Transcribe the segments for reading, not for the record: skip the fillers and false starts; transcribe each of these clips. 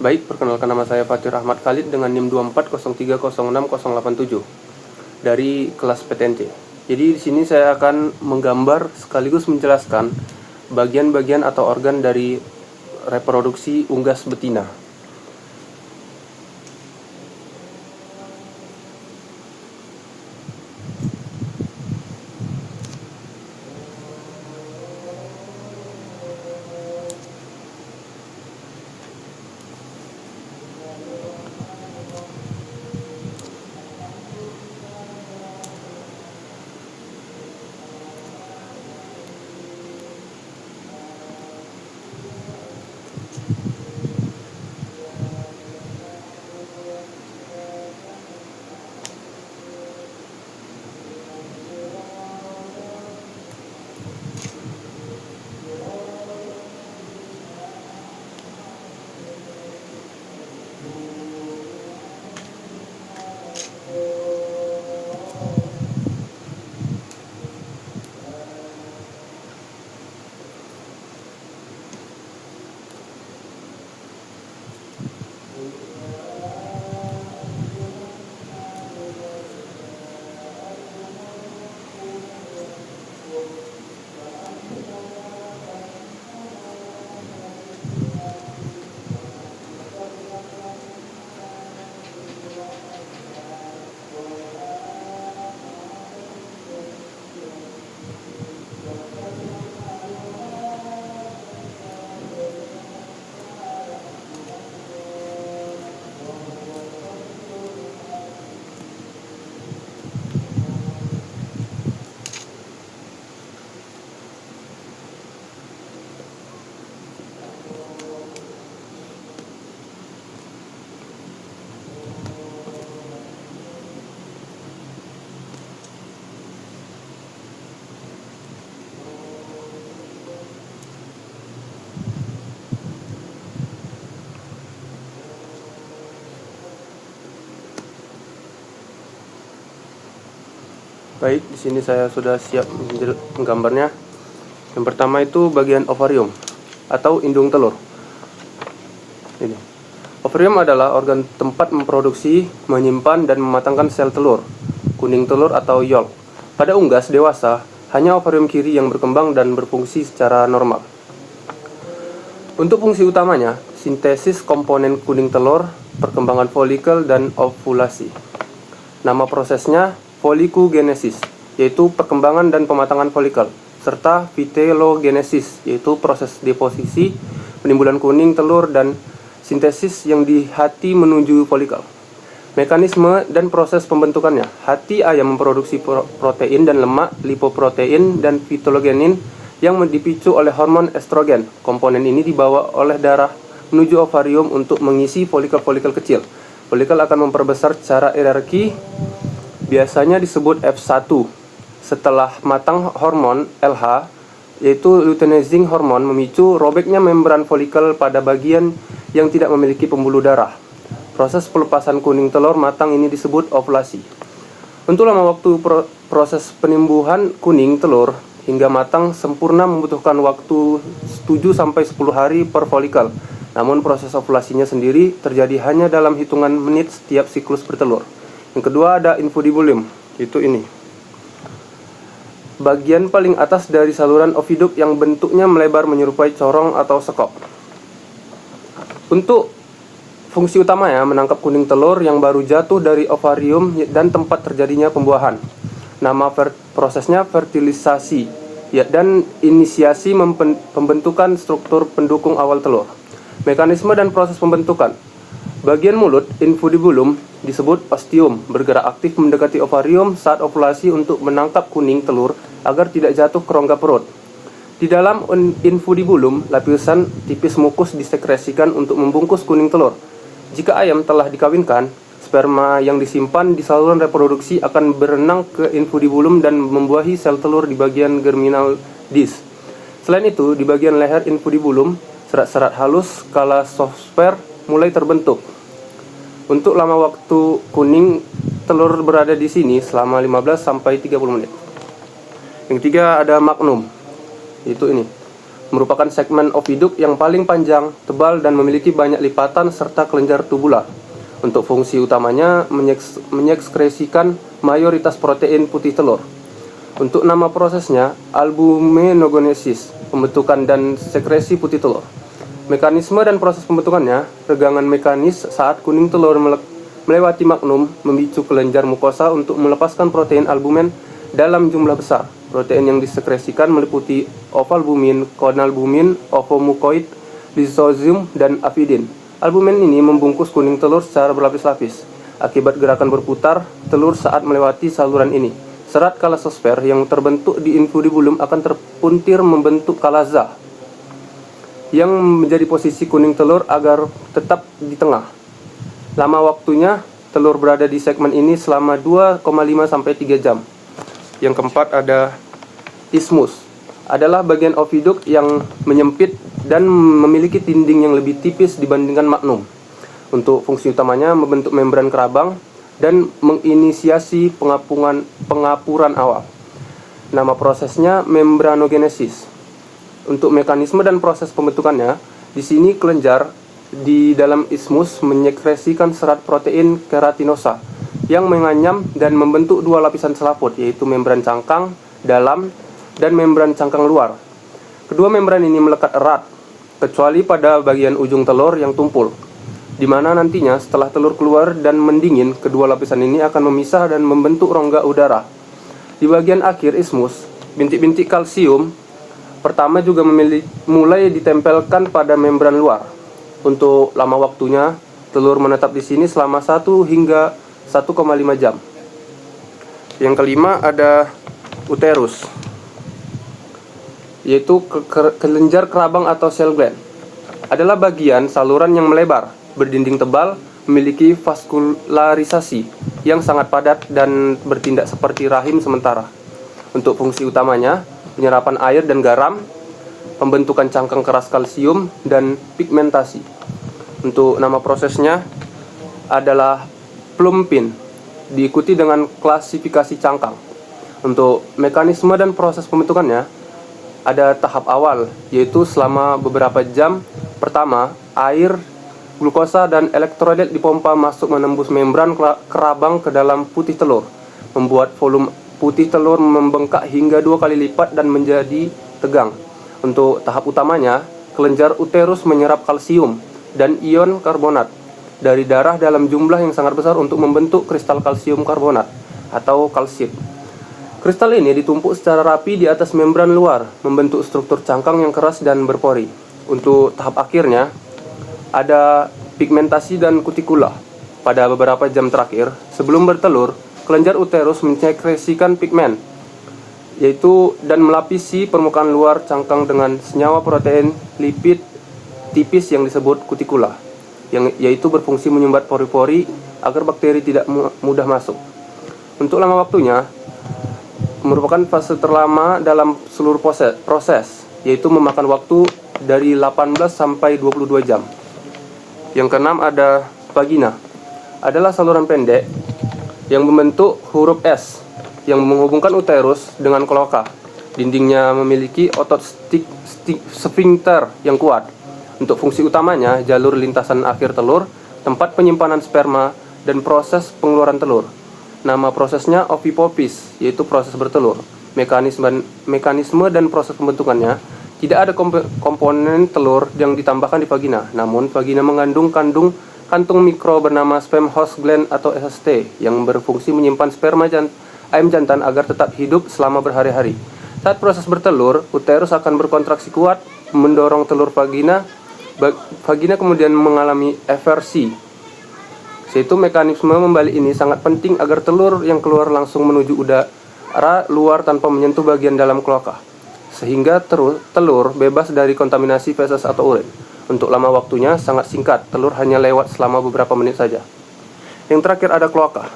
Baik, perkenalkan nama saya Fatir Ahmad Khalid dengan NIM 2403060087 dari kelas PTNC. Jadi di sini saya akan menggambar sekaligus menjelaskan bagian-bagian atau organ dari reproduksi unggas betina. Baik, di sini saya sudah siap menggambarnya. Yang pertama itu bagian ovarium atau indung telur. Ini. Ovarium adalah organ tempat memproduksi, menyimpan dan mematangkan sel telur, kuning telur atau yolk. Pada unggas dewasa, hanya ovarium kiri yang berkembang dan berfungsi secara normal. Untuk fungsi utamanya, sintesis komponen kuning telur, perkembangan folikel dan ovulasi. Nama prosesnya folikugenesis, yaitu perkembangan dan pematangan folikel, serta vitelogenesis, yaitu proses deposisi, penimbunan kuning telur dan sintesis yang di hati menuju folikel. Mekanisme dan proses pembentukannya: hati ayam memproduksi protein dan lemak, lipoprotein dan vitelogenin yang dipicu oleh hormon estrogen. Komponen ini dibawa oleh darah menuju ovarium untuk mengisi folikel-folikel kecil. Folikel akan memperbesar secara hierarki, biasanya disebut F1. Setelah matang hormon LH, yaitu luteinizing hormon, memicu robeknya membran folikel pada bagian yang tidak memiliki pembuluh darah. Proses pelepasan kuning telur matang ini disebut ovulasi. Untuk lama waktu proses penimbuhan kuning telur hingga matang sempurna membutuhkan waktu 7-10 hari per folikel. Namun proses ovulasinya sendiri terjadi hanya dalam hitungan menit setiap siklus bertelur. Yang kedua ada infundibulum, itu ini. Bagian paling atas dari saluran oviduk yang bentuknya melebar menyerupai corong atau sekop. Untuk fungsi utamanya menangkap kuning telur yang baru jatuh dari ovarium dan tempat terjadinya pembuahan. Nama prosesnya fertilisasi, dan inisiasi pembentukan struktur pendukung awal telur. Mekanisme dan proses pembentukan. Bagian mulut infundibulum disebut ostium, bergerak aktif mendekati ovarium saat ovulasi untuk menangkap kuning telur agar tidak jatuh ke rongga perut. Di dalam infundibulum, lapisan tipis mukus disekresikan untuk membungkus kuning telur. Jika ayam telah dikawinkan, sperma yang disimpan di saluran reproduksi akan berenang ke infundibulum dan membuahi sel telur di bagian germinal disc. Selain itu, di bagian leher infundibulum, serat-serat halus skala software mulai terbentuk. Untuk lama waktu kuning telur berada di sini selama 15-30 menit. Yang ketiga ada magnum, itu ini. merupakan segmen oviduk yang paling panjang, tebal, dan memiliki banyak lipatan serta kelenjar tubular. Untuk fungsi utamanya menyekskresikan mayoritas protein putih telur. Untuk nama prosesnya, albuminogenesis, pembentukan dan sekresi putih telur. Mekanisme dan proses pembentukannya, regangan mekanis saat kuning telur melewati magnum memicu kelenjar mukosa untuk melepaskan protein albumin dalam jumlah besar. Protein yang disekresikan meliputi ovalbumin, konalbumin, ovomukoid, lisozyme, dan avidin. Albumin ini membungkus kuning telur secara berlapis-lapis. Akibat gerakan berputar telur saat melewati saluran ini, serat kalasosfer yang terbentuk di infundibulum akan terpuntir membentuk kalaza yang menjadi posisi kuning telur agar tetap di tengah. Lama waktunya telur berada di segmen ini selama 2,5 sampai 3 jam. Yang keempat ada isthmus. Adalah bagian oviduk yang menyempit dan memiliki dinding yang lebih tipis dibandingkan magnum. Untuk fungsi utamanya membentuk membran kerabang dan menginisiasi pengapuran awal. Nama prosesnya membranogenesis. Untuk mekanisme dan proses pembentukannya, di sini kelenjar di dalam isthmus menyekresikan serat protein keratinosa yang menganyam dan membentuk dua lapisan selaput, yaitu membran cangkang dalam dan membran cangkang luar. Kedua membran ini melekat erat, kecuali pada bagian ujung telur yang tumpul, di mana nantinya setelah telur keluar dan mendingin, kedua lapisan ini akan memisah dan membentuk rongga udara. Di bagian akhir isthmus, bintik-bintik kalsium pertama juga mulai ditempelkan pada membran luar. Untuk lama waktunya, telur menetap di sini selama 1 hingga 1,5 jam. Yang kelima ada uterus, yaitu kelenjar kerabang atau cell gland. Adalah bagian saluran yang melebar, berdinding tebal, memiliki vaskularisasi yang sangat padat dan bertindak seperti rahim sementara. Untuk fungsi utamanya, penyerapan air dan garam, pembentukan cangkang keras kalsium, dan pigmentasi. Untuk nama prosesnya adalah plumpin, diikuti dengan klasifikasi cangkang. Untuk mekanisme dan proses pembentukannya, ada tahap awal, yaitu selama beberapa jam pertama, air, glukosa, dan elektrolit dipompa masuk menembus membran kerabang ke dalam putih telur, membuat volume putih telur membengkak hingga 2 kali lipat dan menjadi tegang. Untuk tahap utamanya, kelenjar uterus menyerap kalsium dan ion karbonat dari darah dalam jumlah yang sangat besar untuk membentuk kristal kalsium karbonat atau kalsit. Kristal ini ditumpuk secara rapi di atas membran luar, membentuk struktur cangkang yang keras dan berpori. Untuk tahap akhirnya, ada pigmentasi dan kutikula. Pada beberapa jam terakhir, sebelum bertelur, kelenjar uterus mensekresikan pigmen, yaitu dan melapisi permukaan luar cangkang dengan senyawa protein lipid tipis yang disebut kutikula, yaitu berfungsi menyumbat pori-pori agar bakteri tidak mudah masuk. Untuk lama waktunya, merupakan fase terlama dalam seluruh proses, yaitu memakan waktu dari 18 sampai 22 jam. Yang keenam ada vagina. Adalah saluran pendek yang membentuk huruf S yang menghubungkan uterus dengan kloaka. Dindingnya memiliki otot sphincter yang kuat. Untuk fungsi utamanya, jalur lintasan akhir telur, tempat penyimpanan sperma, dan proses pengeluaran telur. Nama prosesnya ovipopis, yaitu proses bertelur. Mekanisme dan proses pembentukannya, tidak ada komponen telur yang ditambahkan di vagina. Namun, vagina mengandung kantung mikro bernama sperm host gland atau SHT yang berfungsi menyimpan sperma ayam jantan agar tetap hidup selama berhari-hari. Saat proses bertelur, uterus akan berkontraksi kuat, mendorong telur vagina. Vagina kemudian mengalami eversi. Yaitu mekanisme membalik ini sangat penting agar telur yang keluar langsung menuju udara luar tanpa menyentuh bagian dalam kloaka, sehingga telur bebas dari kontaminasi feses atau urin. Untuk lama waktunya sangat singkat, telur hanya lewat selama beberapa menit saja. Yang terakhir ada kloaka.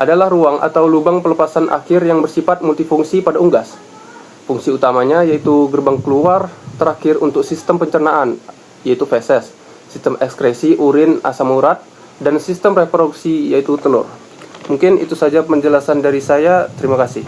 Adalah ruang atau lubang pelepasan akhir yang bersifat multifungsi pada unggas. Fungsi utamanya yaitu gerbang keluar terakhir untuk sistem pencernaan, yaitu feses, sistem ekskresi urin asam urat, dan sistem reproduksi, yaitu telur. Mungkin itu saja penjelasan dari saya. Terima kasih.